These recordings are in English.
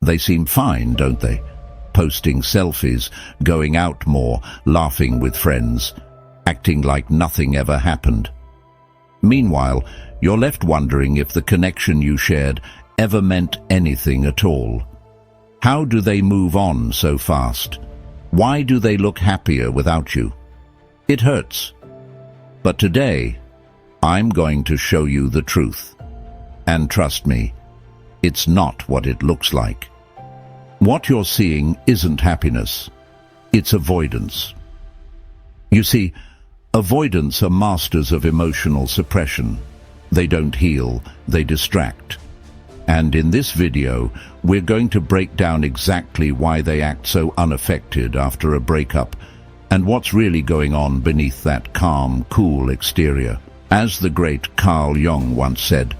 They seem fine, don't they? Posting selfies, going out more, laughing with friends, acting like nothing ever happened. Meanwhile, you're left wondering if the connection you shared ever meant anything at all. How do they move on so fast? Why do they look happier without you? It hurts. But today, I'm going to show you the truth. And trust me, it's not what it looks like. What you're seeing isn't happiness. It's avoidance. You see, avoidants are masters of emotional suppression. They don't heal, they distract. And in this video, we're going to break down exactly why they act so unaffected after a breakup and what's really going on beneath that calm, cool exterior. As the great Jung once said,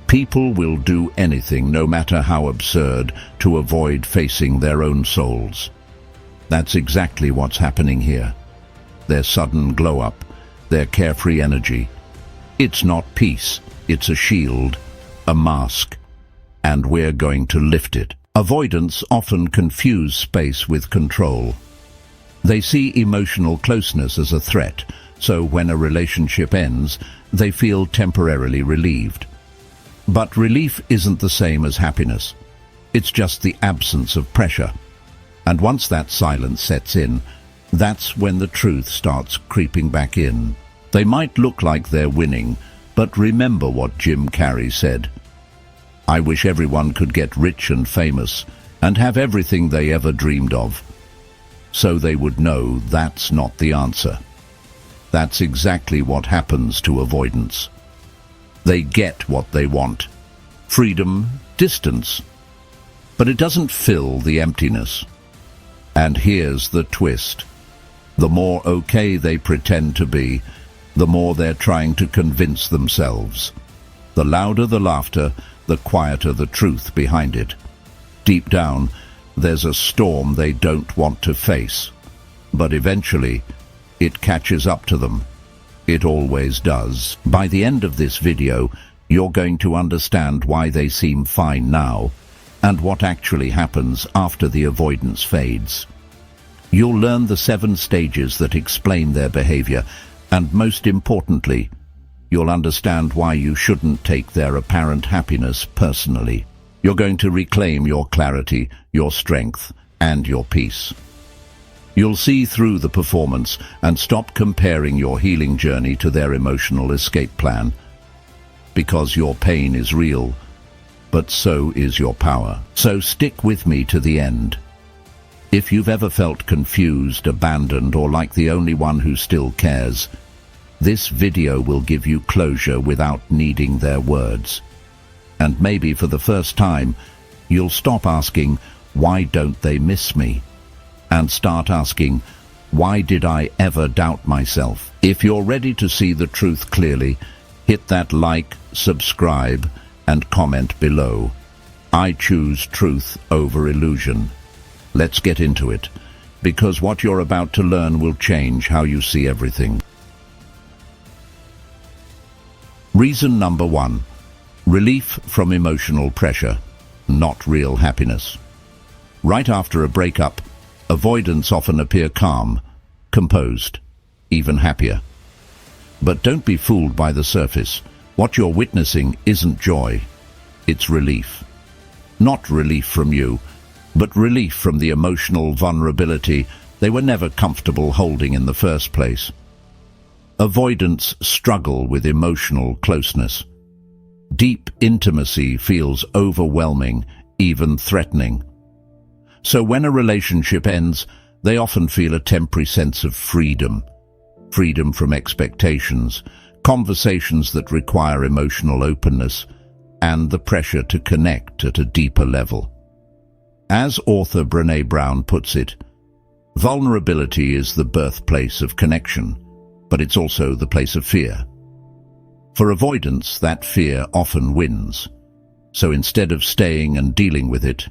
people will do anything, no matter how absurd, to avoid facing their own souls. That's exactly what's happening here. Their sudden glow-up, their carefree energy. It's not peace, it's a shield, a mask. And we're going to lift it. Avoidants often confuse space with control. They see emotional closeness as a threat, so when a relationship ends, they feel temporarily relieved. But relief isn't the same as happiness. It's just the absence of pressure. And once that silence sets in, that's when the truth starts creeping back in. They might look like they're winning, but remember what Carrey said. I wish everyone could get rich and famous and have everything they ever dreamed of. So they would know that's not the answer. That's exactly what happens to avoidance. They get what they want. Freedom, distance. But it doesn't fill the emptiness. And here's the twist. The more okay they pretend to be, the more they're trying to convince themselves. The louder the laughter, the quieter the truth behind it. Deep down, there's a storm they don't want to face. But eventually, it catches up to them. It always does. By the end of this video, you're going to understand why they seem fine now, and what actually happens after the avoidance fades. You'll learn the 7 stages that explain their behavior, and most importantly, you'll understand why you shouldn't take their apparent happiness personally. You're going to reclaim your clarity, your strength, and your peace. You'll see through the performance and stop comparing your healing journey to their emotional escape plan. Because your pain is real, but so is your power. So stick with me to the end. If you've ever felt confused, abandoned, or like the only one who still cares, this video will give you closure without needing their words. And maybe for the first time, you'll stop asking, why don't they miss me? And start asking, why did I ever doubt myself? If you're ready to see the truth clearly, hit that like, subscribe, and comment below. I choose truth over illusion. Let's get into it, because what you're about to learn will change how you see everything. Reason number 1. Relief from emotional pressure, not real happiness. Right after a breakup, avoidants often appear calm, composed, even happier. But don't be fooled by the surface. What you're witnessing isn't joy, it's relief. Not relief from you, but relief from the emotional vulnerability they were never comfortable holding in the first place. Avoidants struggle with emotional closeness. Deep intimacy feels overwhelming, even threatening. So when a relationship ends, they often feel a temporary sense of freedom. Freedom from expectations, conversations that require emotional openness, and the pressure to connect at a deeper level. As author Brené Brown puts it, vulnerability is the birthplace of connection, but it's also the place of fear. For avoidance, that fear often wins. So instead of staying and dealing with it,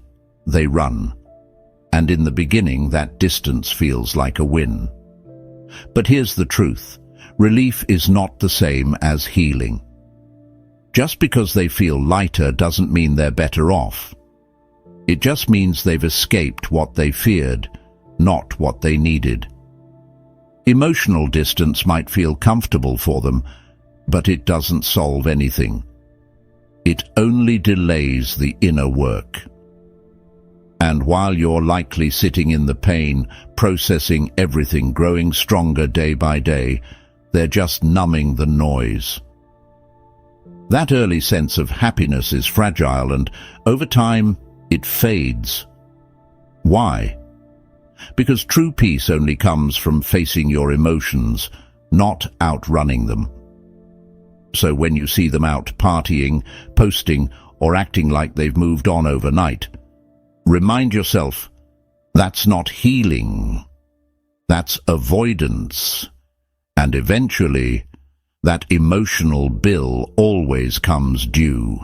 they run. And in the beginning, that distance feels like a win. But here's the truth. Relief is not the same as healing. Just because they feel lighter doesn't mean they're better off. It just means they've escaped what they feared, not what they needed. Emotional distance might feel comfortable for them, but it doesn't solve anything. It only delays the inner work. And while you're likely sitting in the pain, processing everything, growing stronger day by day, they're just numbing the noise. That early sense of happiness is fragile, and over time, it fades. Why? Because true peace only comes from facing your emotions, not outrunning them. So when you see them out partying, posting, or acting like they've moved on overnight, remind yourself, that's not healing. That's avoidance. And eventually, that emotional bill always comes due.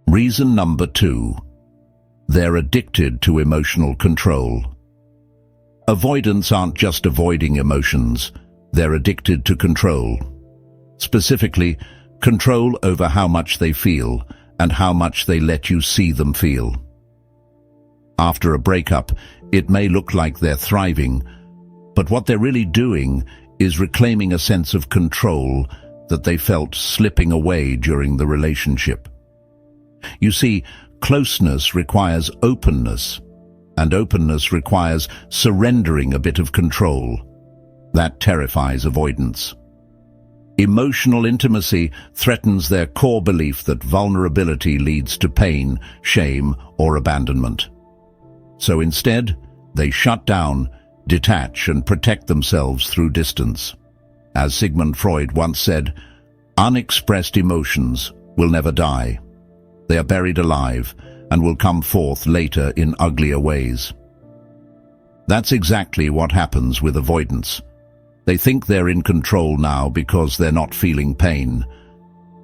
Reason number 2. They're addicted to emotional control. Avoidants aren't just avoiding emotions, they're addicted to control. Specifically, control over how much they feel and how much they let you see them feel. After a breakup, it may look like they're thriving, but what they're really doing is reclaiming a sense of control that they felt slipping away during the relationship. You see, closeness requires openness, and openness requires surrendering a bit of control. That terrifies avoidance. Emotional intimacy threatens their core belief that vulnerability leads to pain, shame, or abandonment. So instead, they shut down, detach, and protect themselves through distance. As Sigmund Freud once said, unexpressed emotions will never die. They are buried alive and will come forth later in uglier ways. That's exactly what happens with avoidance. They think they're in control now because they're not feeling pain.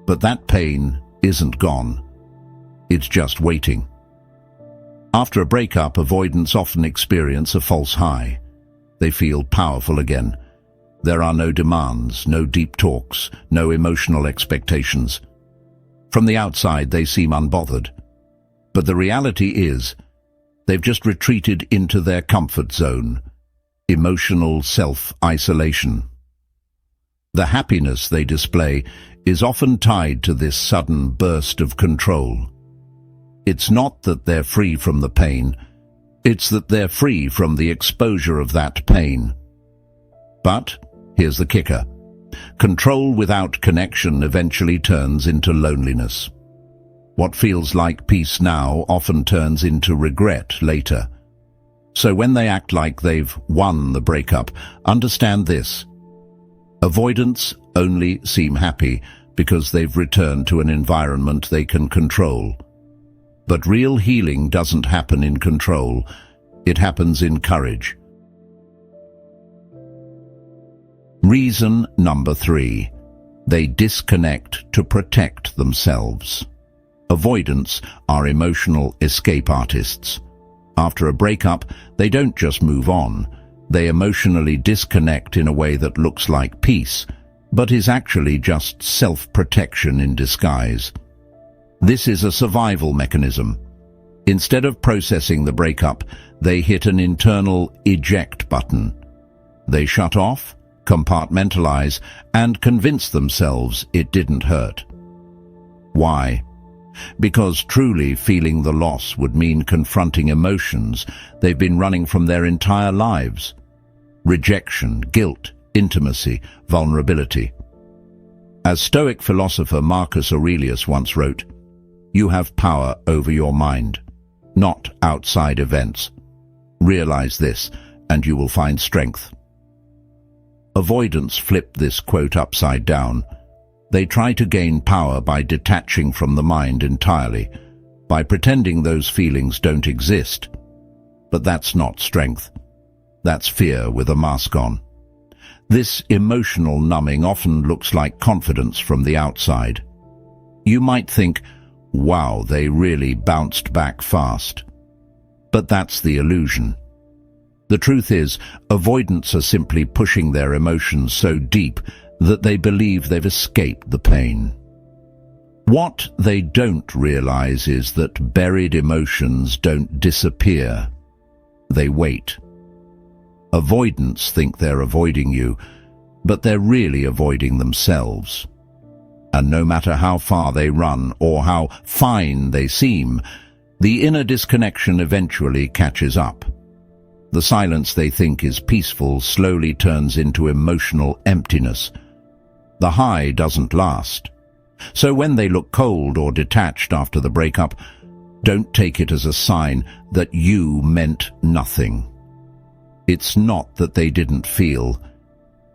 But that pain isn't gone. It's just waiting. After a breakup, avoidants often experience a false high. They feel powerful again. There are no demands, no deep talks, no emotional expectations. From the outside, they seem unbothered. But the reality is, they've just retreated into their comfort zone. Emotional self-isolation. The happiness they display is often tied to this sudden burst of control. It's not that they're free from the pain, it's that they're free from the exposure of that pain. But here's the kicker. Control without connection eventually turns into loneliness. What feels like peace now often turns into regret later. So when they act like they've won the breakup, understand this. Avoidants only seem happy because they've returned to an environment they can control. But real healing doesn't happen in control. It happens in courage. Reason number 3. They disconnect to protect themselves. Avoidants are emotional escape artists. After a breakup, they don't just move on. They emotionally disconnect in a way that looks like peace, but is actually just self-protection in disguise. This is a survival mechanism. Instead of processing the breakup, they hit an internal eject button. They shut off, compartmentalize, and convince themselves it didn't hurt. Why? Because truly feeling the loss would mean confronting emotions they've been running from their entire lives. Rejection, guilt, intimacy, vulnerability. As Stoic philosopher Marcus Aurelius once wrote, "You have power over your mind, not outside events. Realize this, and you will find strength." Avoidants flip this quote upside down. They try to gain power by detaching from the mind entirely, by pretending those feelings don't exist. But that's not strength. That's fear with a mask on. This emotional numbing often looks like confidence from the outside. You might think, wow, they really bounced back fast. But that's the illusion. The truth is, avoidants are simply pushing their emotions so deep that they believe they've escaped the pain. What they don't realize is that buried emotions don't disappear. They wait. Avoidants think they're avoiding you, but they're really avoiding themselves. And no matter how far they run or how fine they seem, the inner disconnection eventually catches up. The silence they think is peaceful slowly turns into emotional emptiness. The high doesn't last. So when they look cold or detached after the breakup, don't take it as a sign that you meant nothing. It's not that they didn't feel.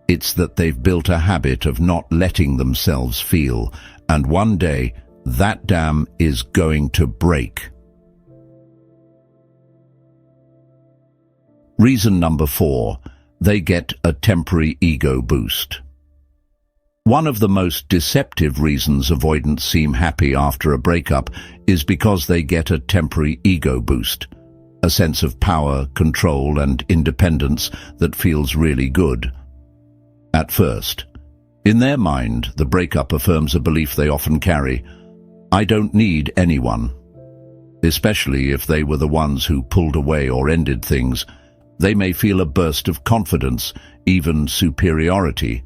It's that they've built a habit of not letting themselves feel, and one day that dam is going to break. Reason number 4, they get a temporary ego boost. One of the most deceptive reasons avoidants seem happy after a breakup is because they get a temporary ego boost, a sense of power, control, and independence that feels really good. At first, in their mind, the breakup affirms a belief they often carry: I don't need anyone. Especially if they were the ones who pulled away or ended things, they may feel a burst of confidence, even superiority.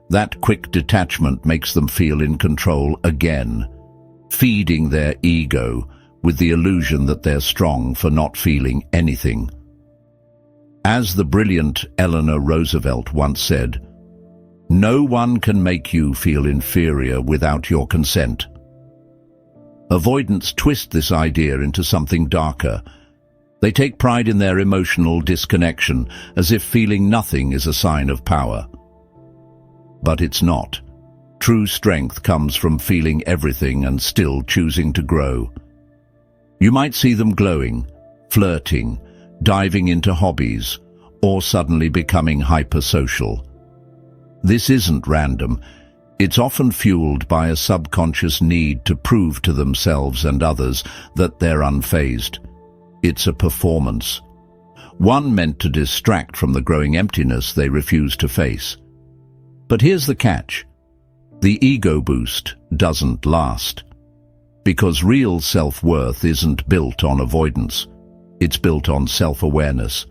That quick detachment makes them feel in control again, feeding their ego with the illusion that they're strong for not feeling anything. As the brilliant Eleanor Roosevelt once said, "No one can make you feel inferior without your consent." Avoidants twist this idea into something darker. They take pride in their emotional disconnection, as if feeling nothing is a sign of power. But it's not. True strength comes from feeling everything and still choosing to grow. You might see them glowing, flirting, diving into hobbies, or suddenly becoming hypersocial. This isn't random. It's often fueled by a subconscious need to prove to themselves and others that they're unfazed. It's a performance, one meant to distract from the growing emptiness they refuse to face. But here's the catch. The ego boost doesn't last. Because real self-worth isn't built on avoidance. It's built on self-awareness.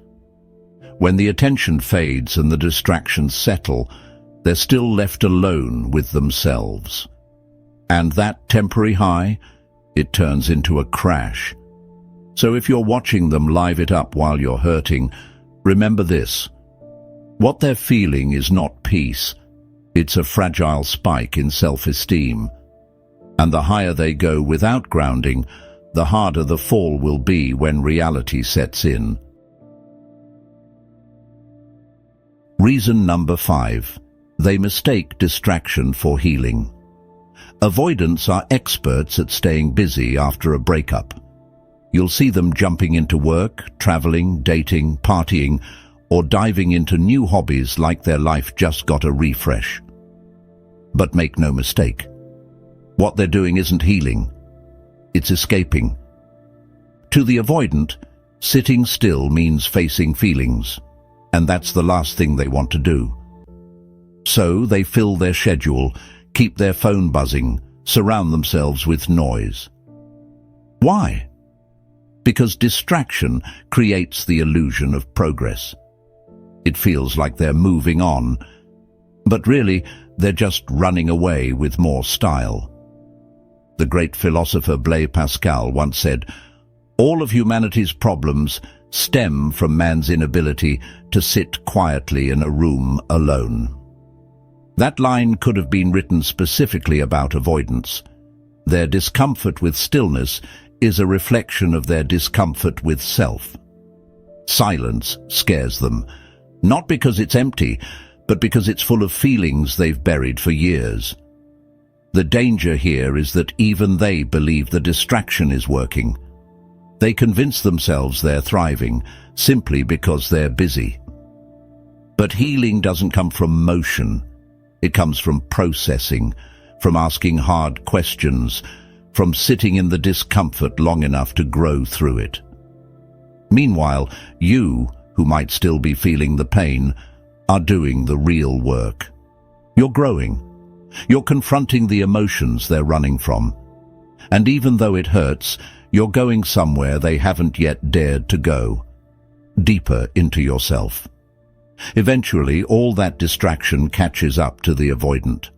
When the attention fades and the distractions settle, they're still left alone with themselves. And that temporary high, it turns into a crash. So if you're watching them live it up while you're hurting, remember this. What they're feeling is not peace. It's a fragile spike in self-esteem. And the higher they go without grounding, the harder the fall will be when reality sets in. Reason number 5. They mistake distraction for healing. Avoidants are experts at staying busy after a breakup. You'll see them jumping into work, traveling, dating, partying, or diving into new hobbies like their life just got a refresh. But make no mistake, what they're doing isn't healing. It's escaping. To the avoidant, sitting still means facing feelings, and that's the last thing they want to do. So they fill their schedule, keep their phone buzzing, surround themselves with noise. Why? Because distraction creates the illusion of progress. It feels like they're moving on, but really they're just running away with more style. The great philosopher Blaise Pascal once said, "All of humanity's problems stem from man's inability to sit quietly in a room alone." That line could have been written specifically about avoidance. Their discomfort with stillness is a reflection of their discomfort with self. Silence scares them, not because it's empty, but because it's full of feelings they've buried for years. The danger here is that even they believe the distraction is working. They convince themselves they're thriving simply because they're busy. But healing doesn't come from motion. It comes from processing, from asking hard questions, from sitting in the discomfort long enough to grow through it. Meanwhile, you, who might still be feeling the pain, are doing the real work. You're growing, You're confronting the emotions they're running from. And even though it hurts, you're going somewhere they haven't yet dared to go, deeper into yourself. Eventually, all that distraction catches up to the avoidant.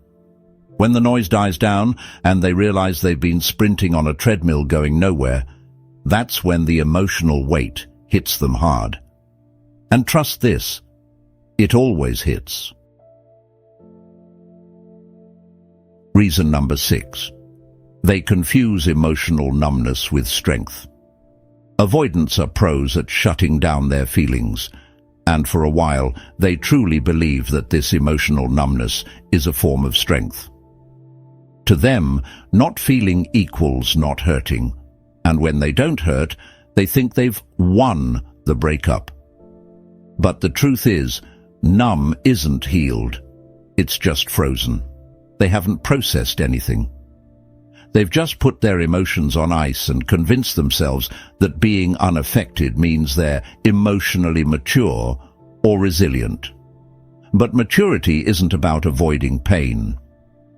When the noise dies down and they realize they've been sprinting on a treadmill going nowhere, that's when the emotional weight hits them hard. And trust this, it always hits. Reason number 6. They confuse emotional numbness with strength. Avoidants are pros at shutting down their feelings, and for a while they truly believe that this emotional numbness is a form of strength. To them, not feeling equals not hurting, and when they don't hurt, they think they've won the breakup. But the truth is, numb isn't healed. It's just frozen. They haven't processed anything. They've just put their emotions on ice and convinced themselves that being unaffected means they're emotionally mature or resilient. But maturity isn't about avoiding pain.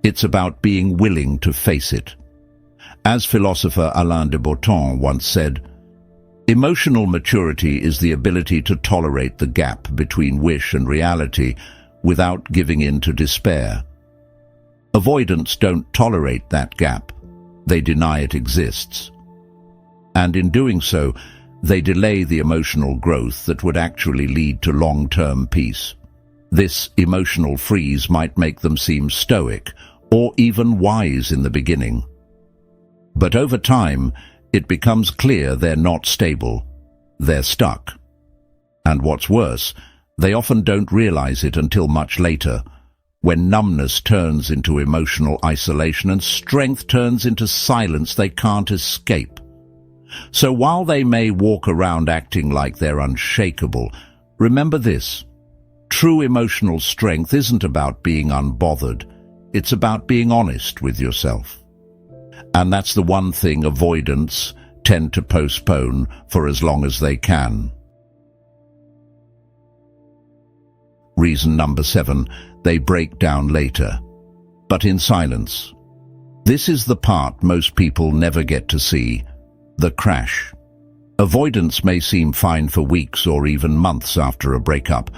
It's about being willing to face it. As philosopher Alain de Botton once said, emotional maturity is the ability to tolerate the gap between wish and reality without giving in to despair. Avoidants don't tolerate that gap. They deny it exists. And in doing so, they delay the emotional growth that would actually lead to long-term peace. This emotional freeze might make them seem stoic or even wise in the beginning. But over time, it becomes clear they're not stable. They're stuck. And what's worse, they often don't realize it until much later, when numbness turns into emotional isolation and strength turns into silence they can't escape. So while they may walk around acting like they're unshakable, remember this: true emotional strength isn't about being unbothered. It's about being honest with yourself. And that's the one thing avoidants tend to postpone for as long as they can. Reason number 7. They break down later, but in silence. This is the part most people never get to see, the crash. Avoidance may seem fine for weeks or even months after a breakup,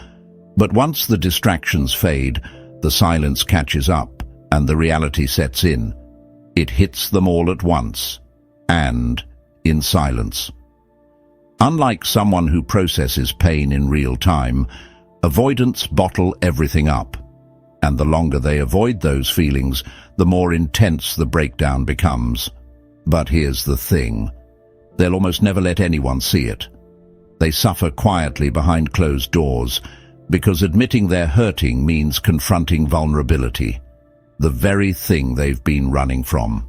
but once the distractions fade, the silence catches up and the reality sets in. It hits them all at once, and in silence. Unlike someone who processes pain in real time, avoidants bottle everything up, and the longer they avoid those feelings, the more intense the breakdown becomes. But here's the thing: they'll almost never let anyone see it. They suffer quietly behind closed doors, because admitting they're hurting means confronting vulnerability, the very thing they've been running from.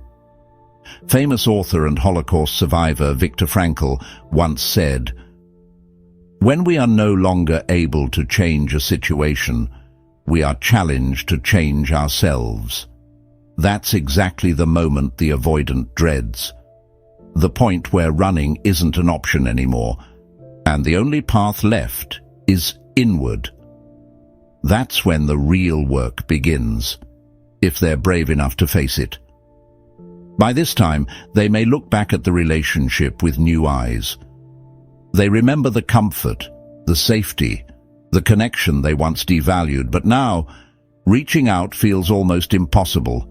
Famous author and Holocaust survivor Viktor Frankl once said, "When we are no longer able to change a situation, we are challenged to change ourselves." That's exactly the moment the avoidant dreads. The point where running isn't an option anymore, and the only path left is inward. That's when the real work begins, if they're brave enough to face it. By this time, they may look back at the relationship with new eyes. They remember the comfort, the safety, the connection they once devalued, but now, reaching out feels almost impossible,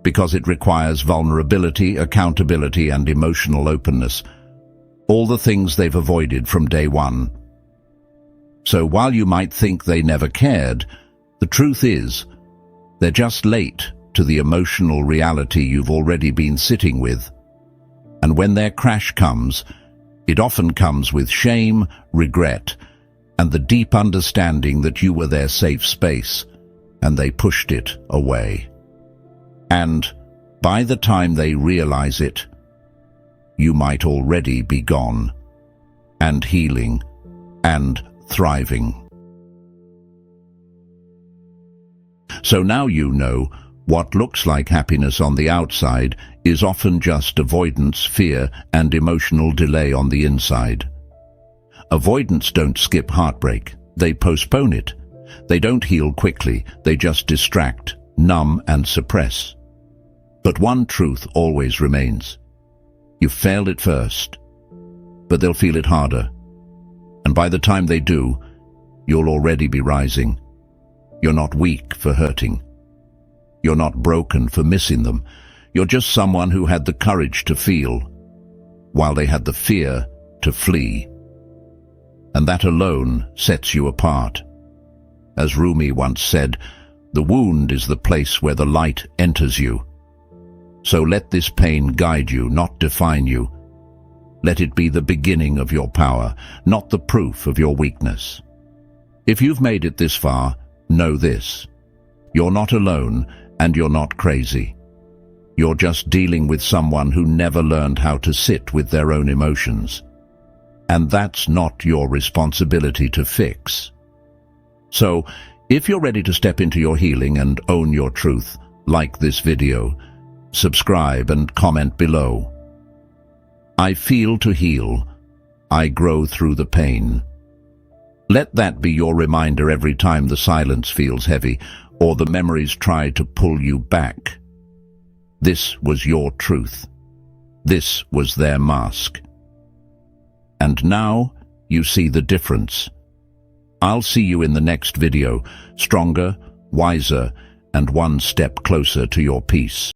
because it requires vulnerability, accountability, and emotional openness, all the things they've avoided from day one. So while you might think they never cared, the truth is, they're just late to the emotional reality you've already been sitting with. And when their crash comes, it often comes with shame, regret, and the deep understanding that you were their safe space, and they pushed it away. And by the time they realize it, you might already be gone, and healing, and thriving. So now you know what looks like happiness on the outside is often just avoidance, fear, and emotional delay on the inside. Avoidants don't skip heartbreak, they postpone it. They don't heal quickly, they just distract numb and suppress. But one truth always remains. You failed it first, but they'll feel it harder. And by the time they do, you'll already be rising. You're not weak for hurting. You're not broken for missing them. You're just someone who had the courage to feel, while they had the fear to flee. And that alone sets you apart. As Rumi once said, the wound is the place where the light enters you. So let this pain guide you, not define you. Let it be the beginning of your power, not the proof of your weakness. If you've made it this far, know this. You're not alone, and you're not crazy. You're just dealing with someone who never learned how to sit with their own emotions. And that's not your responsibility to fix. So, if you're ready to step into your healing and own your truth, like this video, subscribe and comment below. I feel to heal. I grow through the pain. Let that be your reminder every time the silence feels heavy or the memories try to pull you back. This was your truth. This was their mask. And now you see the difference. I'll see you in the next video, stronger, wiser, and one step closer to your peace.